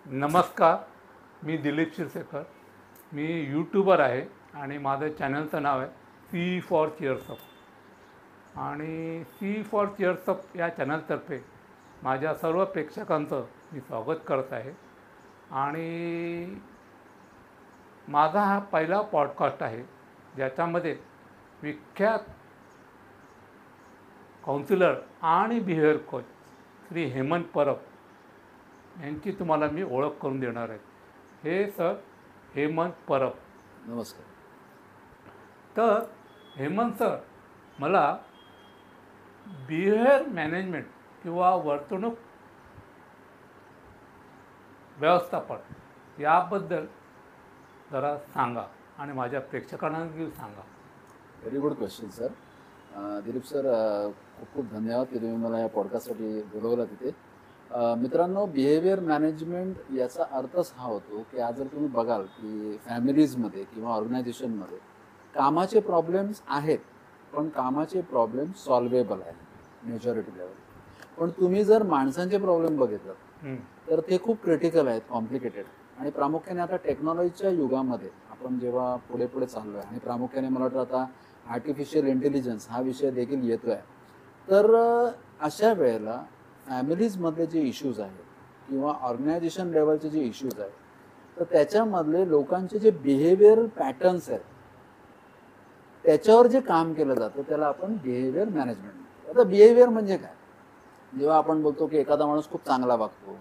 नमस्कार. मी दिलीप क्षीरसागर. मी यूट्यूबर आहे आणि माझं चॅनलचं नाव आहे सी फॉर चेअर्सअप. आणि सी फॉर चेअर्सअप या चॅनलतर्फे माझ्या सर्व प्रेक्षकांचं मी स्वागत करत आहे. आणि माझा हा पहिला पॉडकास्ट आहे ज्याच्यामध्ये विख्यात काउन्सिलर आणि बिहेवियर कोच श्री हेमंत परब यांची तुम्हाला मी ओळख करून देणार आहे. हे सर हेमंत परब. नमस्कार. तर हेमंत सर मला बिहेवियर मॅनेजमेंट किंवा वर्तणूक व्यवस्थापन याबद्दल जरा सांगा आणि माझ्या प्रेक्षकांना सांगा. Very good question sir. Dilip sir, खूप खूप धन्यवाद की तुम्ही मला या पॉडकास्टसाठी बोलवलं तिथे. मित्रांनो, बिहेवियर मॅनेजमेंट याचा अर्थच हा होतो की आज जर तुम्ही बघाल की फॅमिलीजमध्ये किंवा ऑर्गनायझेशनमध्ये कामाचे प्रॉब्लेम्स आहेत, पण कामाचे प्रॉब्लेम सॉल्वेबल आहेत मेजॉरिटी लेवल. पण तुम्ही जर माणसांचे प्रॉब्लेम बघितलं तर ते खूप क्रिटिकल आहेत, कॉम्प्लिकेटेड. आणि प्रामुख्याने आता टेक्नॉलॉजीच्या युगामध्ये आपण जेव्हा पुढे पुढे चाललो आहे आणि प्रामुख्याने मला वाटतं आता आर्टिफिशियल इंटेलिजन्स हा विषय देखील येतो आहे, तर अशा वेळेला फॅमिलीजमधले जे इश्यूज आहेत किंवा ऑर्गनायझेशन लेवलचे जे इश्यूज आहेत, तर त्याच्यामधले लोकांचे जे बिहेवियर पॅटर्न्स आहेत त्याच्यावर जे काम केलं जातं त्याला आपण बिहेवियर मॅनेजमेंट म्हणतो. आता बिहेवियर म्हणजे काय? जेव्हा आपण बोलतो की एखादा माणूस खूप चांगला वागतो,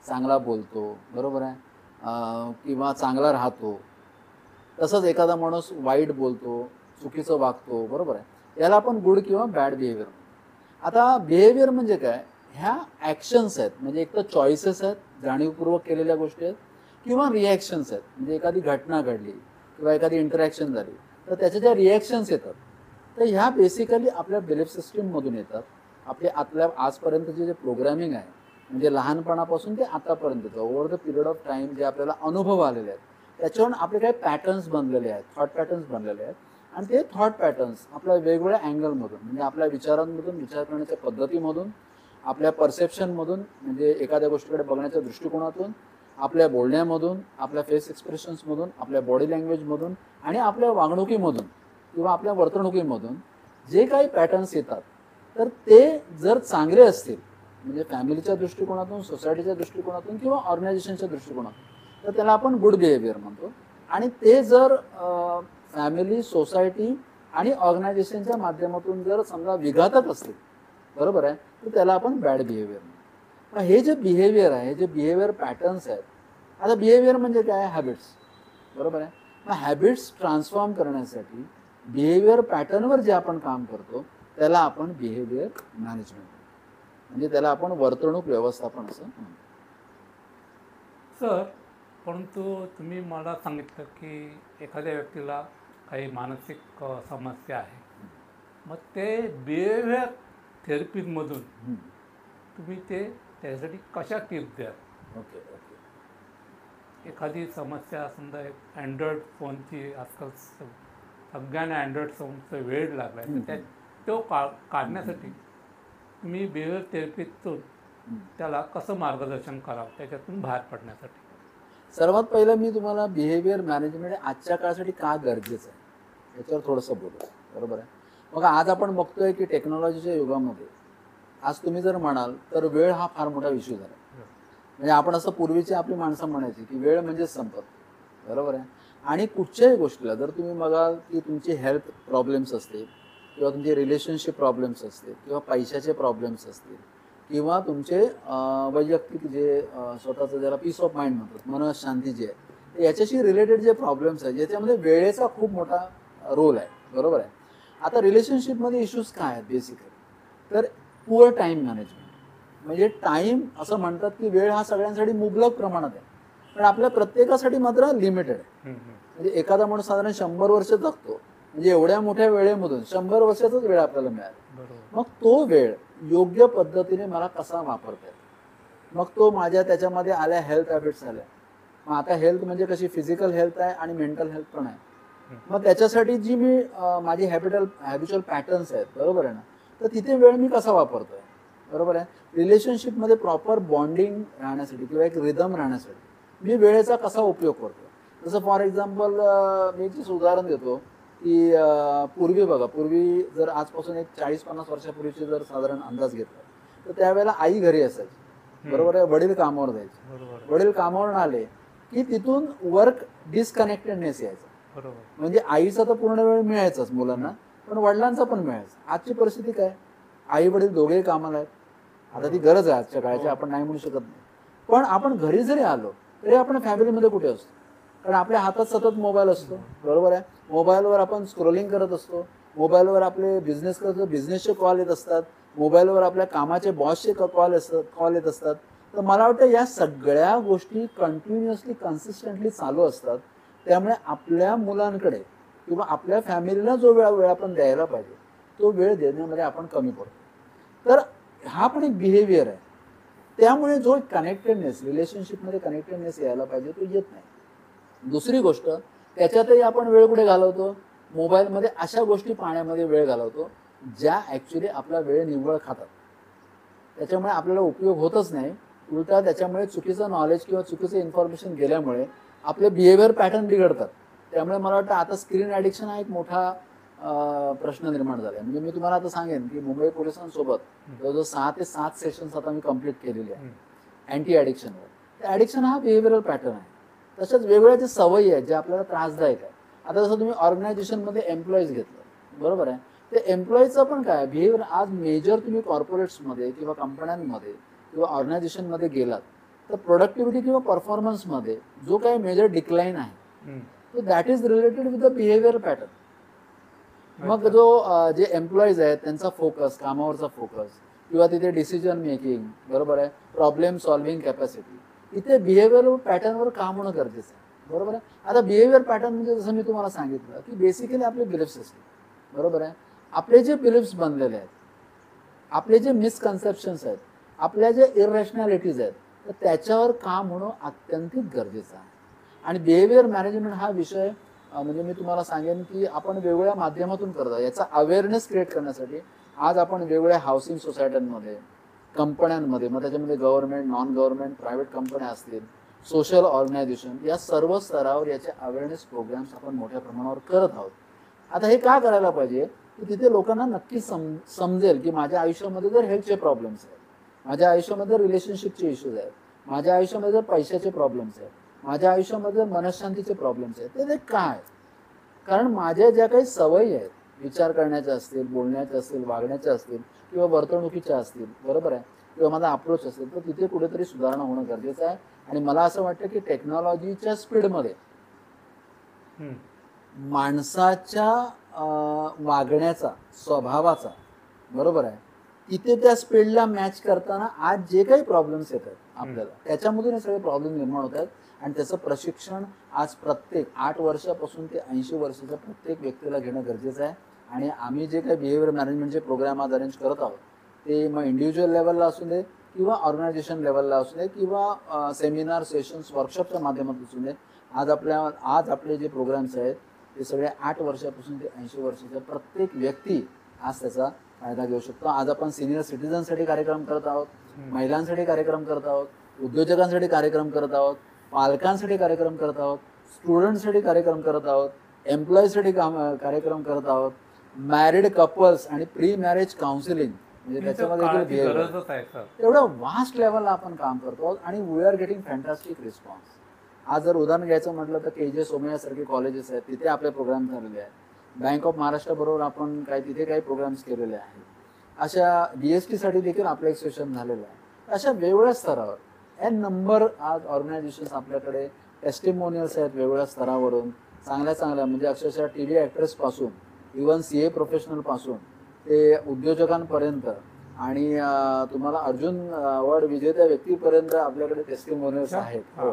चांगला बोलतो, बरोबर आहे, किंवा चांगला राहतो, तसंच एखादा माणूस वाईट बोलतो, चुकीचं वागतो, बरोबर आहे, याला आपण गुड किंवा बॅड बिहेवियर म्हणतो. आता बिहेवियर म्हणजे काय? ह्या ॲक्शन्स आहेत, म्हणजे एक तर चॉईसेस आहेत, जाणीवपूर्वक केलेल्या गोष्टी आहेत, किंवा रिॲक्शन्स आहेत, म्हणजे एखादी घटना घडली किंवा एखादी इंटरॅक्शन झाली तर त्याच्या ज्या रिॲक्शन्स येतात, तर ह्या बेसिकली आपल्या बिलीफ सिस्टीममधून येतात. आपले आतल्या आजपर्यंतचे जे प्रोग्रॅमिंग आहे, म्हणजे लहानपणापासून ते आतापर्यंतचं over the period of time जे आपल्याला अनुभव आलेले आहेत, त्याच्यावरून आपले काही पॅटर्न्स बनलेले आहेत, थॉट पॅटर्न्स बनलेले आहेत. आणि ते थॉट पॅटर्न्स आपल्या वेगवेगळ्या अँगलमधून, म्हणजे आपल्या विचारांमधून, विचार करण्याच्या पद्धतीमधून, आपल्या परसेप्शनमधून, म्हणजे एखाद्या गोष्टीकडे बघण्याच्या दृष्टिकोनातून, आपल्या बोलण्यामधून, आपल्या फेस एक्सप्रेशन्समधून, आपल्या बॉडी लँग्वेजमधून आणि आपल्या वागणुकीमधून किंवा आपल्या वर्तणुकीमधून जे काही पॅटर्न्स येतात, तर ते जर चांगले असतील, म्हणजे फॅमिलीच्या दृष्टिकोनातून, सोसायटीच्या दृष्टिकोनातून किंवा ऑर्गनायझेशनच्या दृष्टिकोनातून, तर त्याला आपण गुड बिहेवियर म्हणतो. आणि ते जर फॅमिली, सोसायटी आणि ऑर्गनायझेशनच्या माध्यमातून जर समजा विघातक असतील, बरोबर आहे, तर त्याला आपण बॅड बिहेवियर म्हणतो. हे जे बिहेवियर आहे, जे बिहेवियर पॅटर्न्स आहेत, आता बिहेवियर म्हणजे काय? हॅबिट्स, बरोबर आहे. मग हॅबिट्स ट्रान्सफॉर्म करण्यासाठी बिहेवियर पॅटर्नवर जे आपण काम करतो त्याला आपण बिहेवियर मॅनेजमेंट, म्हणजे त्याला आपण वर्तणूक व्यवस्थापन असं म्हणतो. सर, परंतु तुम्ही मला सांगितलं की एखाद्या व्यक्तीला काही मानसिक समस्या आहे, मग ते बिहेवियर थेरपीमधून तुम्ही त्यासाठी कशा टिप्स द्याल? ओके. एखादी समस्या, समजा एक अँड्रॉइड फोनची आजकाल सगळ्यांना अँड्रॉइड फोनचा वेळ लागला आहे, तर तो काढण्यासाठी तुम्ही बिहेवियर थेरपीतून त्याला कसं मार्गदर्शन करावं त्याच्यातून बाहेर पडण्यासाठी? सर्वात पहिलं मी तुम्हाला बिहेवियर मॅनेजमेंट आजच्या काळासाठी का गरजेचं आहे याच्यावर थोडंसं बोलू, बरोबर आहे. मग आज आपण बघतोय की टेक्नॉलॉजीच्या युगामध्ये आज तुम्ही जर म्हणाल तर वेळ हा फार मोठा इश्यू झाला. म्हणजे आपण असं पूर्वीची आपली माणसं म्हणायची की वेळ म्हणजे संपत्ती, बरोबर आहे. आणि कुठच्याही गोष्टीला जर तुम्ही बघाल की तुमची हेल्थ प्रॉब्लेम्स असतील किंवा तुमचे रिलेशनशिप प्रॉब्लेम्स असतील किंवा पैशाचे प्रॉब्लेम्स असतील किंवा तुमचे वैयक्तिक जे स्वतःचं ज्याला पीस ऑफ माइंड म्हणतात, मनशांती जी आहे, याच्याशी रिलेटेड जे प्रॉब्लेम्स आहेत ज्याच्यामध्ये वेळेचा खूप मोठा रोल आहे, बरोबर आहे. आता रिलेशनशिपमध्ये इश्यूज काय आहेत बेसिकली? तर पुअर टाईम मॅनेजमेंट, म्हणजे टाईम असं म्हणतात की वेळ हा सगळ्यांसाठी मुबलक प्रमाणात आहे, पण आपल्या प्रत्येकासाठी मात्र लिमिटेड आहे. म्हणजे एखादा माणूस साधारण 100 वर्ष जगतो, म्हणजे एवढ्या मोठ्या वेळेमधून 100 वर्षाचाच वेळ आपल्याला मिळाला. मग तो वेळ योग्य पद्धतीने मला कसा वापरता येईल? मग तो माझ्या त्याच्यामध्ये आल्या हेल्थ हॅबिट्स आल्या. मग आता हेल्थ म्हणजे कशी? फिजिकल हेल्थ आहे आणि मेंटल हेल्थ पण आहे. मग त्याच्यासाठी जी मी माझी हॅबिच्युअल पॅटर्न्स आहेत, बरोबर आहे ना, तर तिथे वेळ मी कसा वापरतोय? बरोबर आहे. रिलेशनशिपमध्ये प्रॉपर बॉन्डिंग राहण्यासाठी किंवा एक रिदम राहण्यासाठी मी वेळेचा कसा उपयोग करतो. जसं फॉर एक्झाम्पल मी एक उदाहरण देतो की पूर्वी बघा, पूर्वी जर आजपासून एक 40-50 वर्षापूर्वीचे जर साधारण अंदाज घेतला तर त्यावेळेला आई घरी असायची, बरोबर आहे. वडील कामावर जायचे. वडील कामावर आले की तिथून वर्क डिस्कनेक्टेडनेस यायचा. म्हणजे आईचा तर पूर्ण वेळ मिळायचाच मुलांना, पण वडिलांचा पण मिळायचा. आजची परिस्थिती काय, आई वडील दोघेही कामाला आहेत. आता ती गरज आहे आजच्या काळाची, आपण नाही म्हणू शकत नाही. पण आपण घरी जरी आलो तरी आपण फॅमिलीमध्ये कुठे असतो, कारण आपल्या हातात सतत मोबाईल असतो, बरोबर आहे. मोबाईलवर आपण स्क्रोलिंग करत असतो, मोबाईलवर आपले बिझनेस करतो, बिझनेसचे कॉल येत असतात, मोबाईलवर आपल्या कामाचे बॉसचे कॉल येत असतात. तर मला वाटतं या सगळ्या गोष्टी कंटिन्युअसली कन्सिस्टंटली चालू असतात. त्यामुळे आपल्या मुलांकडे किंवा आपल्या फॅमिलीला जो वेळ आपण द्यायला पाहिजे तो वेळ देण्यामध्ये आपण कमी पडतो. तर हा पण एक बिहेवियर आहे. त्यामुळे जो कनेक्टेडनेस, रिलेशनशिपमध्ये कनेक्टेडनेस यायला पाहिजे तो येत नाही. दुसरी गोष्ट, त्याच्यातही आपण वेळ कुठे घालवतो, मोबाईलमध्ये अशा गोष्टी पाहण्यामध्ये वेळ घालवतो ज्या ॲक्च्युली आपला वेळ निव्वळ खातात. त्याच्यामुळे आपल्याला उपयोग होतच नाही. उलटा त्याच्यामुळे चुकीचं नॉलेज किंवा चुकीचं इन्फॉर्मेशन गेल्यामुळे आपले बिहेवियर पॅटर्न बिघडतात. त्यामुळे मला वाटतं आता स्क्रीन ॲडिक्शन हा एक मोठा प्रश्न निर्माण झाला आहे. म्हणजे मी तुम्हाला आता सांगेन की मुंबई पोलिसांसोबत जवळजवळ 6 ते 7 सेशन्स आता मी कंप्लीट केलेले आहे अँटी ॲडिक्शनवर. तर ॲडिक्शन हा बिहेवियरल पॅटर्न आहे. तशाच वेगवेगळ्या ज्या सवयी आहेत ज्या आपल्याला त्रासदायक आहे. आता जसं तुम्ही ऑर्गनायझेशनमध्ये एम्प्लॉईज घेतलं, बरोबर आहे. ते एम्प्लॉईचं पण काय बिहेवियर आज मेजर तुम्ही कॉर्पोरेट्समध्ये किंवा कंपन्यांमध्ये किंवा ऑर्गनायझेशनमध्ये गेलात तर प्रोडक्टिव्हिटी किंवा परफॉर्मन्समध्ये जो काही मेजर डिक्लाईन आहे तो that is related with the behaviour pattern. मग जो जे एम्प्लॉईज आहेत त्यांचा फोकस, कामावरचा फोकस किंवा तिथे डिसिजन मेकिंग, बरोबर आहे, प्रॉब्लेम सॉल्व्हिंग कॅपॅसिटी, इथे बिहेवियर पॅटर्नवर काम होणं गरजेचं आहे, बरोबर आहे. आता बिहेवियर पॅटर्न म्हणजे जसं मी तुम्हाला सांगितलं की बेसिकली आपले बिलीफ सिस्टम, बरोबर आहे. आपले जे बिलीफ्स बनलेले आहेत, आपले जे मिसकन्सेप्शन्स आहेत, आपल्या जे इररॅशनॅलिटीज आहेत, तर त्याच्यावर काम होणं अत्यंतिक गरजेचं आहे. आणि बिहेवियर मॅनेजमेंट हा विषय म्हणजे मी तुम्हाला सांगेन की आपण वेगवेगळ्या माध्यमातून करतो. याचा अवेअरनेस क्रिएट करण्यासाठी आज आपण वेगवेगळ्या हाऊसिंग सोसायट्यांमध्ये, कंपन्यांमध्ये, मग त्याच्यामध्ये गव्हर्नमेंट, नॉन गव्हर्नमेंट, प्रायव्हेट कंपन्या असतील, सोशल ऑर्गनायझेशन, या सर्व स्तरावर याचे अवेअरनेस प्रोग्राम्स आपण मोठ्या प्रमाणावर करत आहोत. आता हे का करायला पाहिजे की तिथे लोकांना नक्की समजेल की माझ्या आयुष्यामध्ये जर हेल्थचे प्रॉब्लेम्स आहेत, माझ्या आयुष्यामध्ये रिलेशनशिपचे इश्यूज आहेत, माझ्या आयुष्यामध्ये जर पैशाचे प्रॉब्लेम्स आहेत, माझ्या आयुष्यामध्ये मनशांतीचे प्रॉब्लेम्स आहेत, ते काय, कारण माझ्या ज्या काही सवयी आहेत, विचार करण्याच्या असतील, बोलण्याच्या असतील, वागण्याच्या असतील किंवा वर्तणुकीच्या असतील, बरोबर आहे, किंवा माझा अप्रोच असेल, तर तिथे कुठेतरी सुधारणा होणं गरजेचं आहे. आणि मला असं वाटतं की टेक्नॉलॉजीच्या स्पीडमध्ये माणसाच्या वागण्याचा, स्वभावाचा, बरोबर आहे, तिथे त्या स्पीडला मॅच करताना आज जे काही प्रॉब्लेम्स येतात आपल्याला, त्याच्यामधून हे सगळे प्रॉब्लेम निर्माण होत आहेत. आणि त्याचं प्रशिक्षण आज प्रत्येक 8 वर्षापासून ते 80 वर्षाच्या प्रत्येक व्यक्तीला घेणं गरजेचं आहे. आणि आम्ही जे काही बिहेवियर मॅनेजमेंटचे प्रोग्राम आज अरेंज करत आहोत ते मग इंडिव्हिज्युअल लेवलला असू दे किंवा ऑर्गनायझेशन लेवलला असू दे किंवा सेमिनार, सेशन्स, वर्कशॉपच्या माध्यमातून असू दे, आज आपले जे प्रोग्राम्स आहेत ते सगळे 8 वर्षापासून ते 80 वर्षाच्या प्रत्येक व्यक्ती आज त्याचा फायदा घेऊ शकतो. आज आपण सिनियर सिटीजनसाठी कार्यक्रम करत आहोत, महिलांसाठी कार्यक्रम करत आहोत, उद्योजकांसाठी कार्यक्रम करत आहोत, पालकांसाठी कार्यक्रम करत आहोत, स्टुडंटसाठी कार्यक्रम करत आहोत, एम्प्लॉईसाठी कार्यक्रम करत आहोत, मॅरिड कपल्स आणि प्री मॅरेज काउन्सिलिंग, म्हणजे त्याच्यामध्ये एवढं वास्ट लेवलला आपण काम करतो आहोत आणि we are getting fantastic response. आज जर उदाहरण घ्यायचं म्हटलं तर KJ सोमय्यासारखे कॉलेजेस आहेत, तिथे आपले प्रोग्राम झालेले आहेत. बँक ऑफ महाराष्ट्राबरोबर आपण तिथे काही प्रोग्राम्स केलेले आहेत. अशा BST देखील आपलं एक सेशन झालेलं आहे. अशा वेगवेगळ्या स्तरावर एन नंबर आज ऑर्गनायझेशन्स आपल्याकडे टेस्टिमोनियल्स आहेत वेगवेगळ्या स्तरावरून, चांगल्या म्हणजे अक्षरशः TV ॲक्ट्रेसपासून इव्हन CA प्रोफेशनलपासून ते उद्योजकांपर्यंत आणि तुम्हाला अर्जुन अवॉर्ड विजेत्या व्यक्तीपर्यंत आपल्याकडे टेस्टिमोनियल्स आहेत. हो,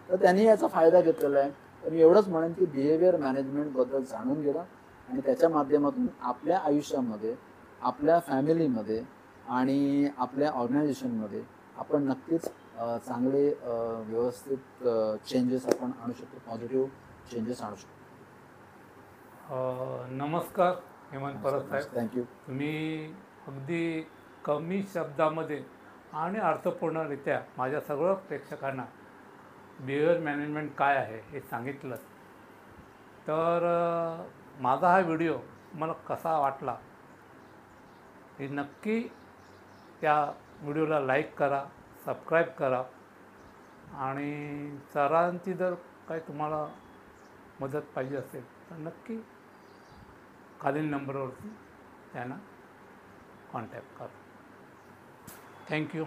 तर त्यांनी याचा फायदा घेतलेला आहे. तर मी एवढंच म्हणेन की बिहेवियर मॅनेजमेंटबद्दल जाणून घेणं आणि त्याच्या माध्यमातून आपल्या आयुष्यामध्ये, आपल्या फॅमिलीमध्ये आणि आपल्या ऑर्गनायझेशनमध्ये आपण नक्कीच चांगले व्यवस्थित चेंजेस आपण आणू शकतो, पॉझिटिव्ह चेंजेस आणू शकतो. नमस्कार हेमंत परब साहेब, थँक्यू. तुम्ही अगदी कमी शब्दामध्ये आणि अर्थपूर्णरित्या माझ्या सर्व प्रेक्षकांना बिहेवियर मॅनेजमेंट काय आहे हे सांगितलं. तर माझा हा व्हिडिओ मला कसा वाटला हे नक्की त्या व्हिडिओला लाईक करा, सबस्क्राईब करा आणि सरांची जर काही तुम्हाला मदत पाहिजे असेल तर नक्की खालील नंबरवरती त्यांना कॉन्टॅक्ट करा. थँक्यू.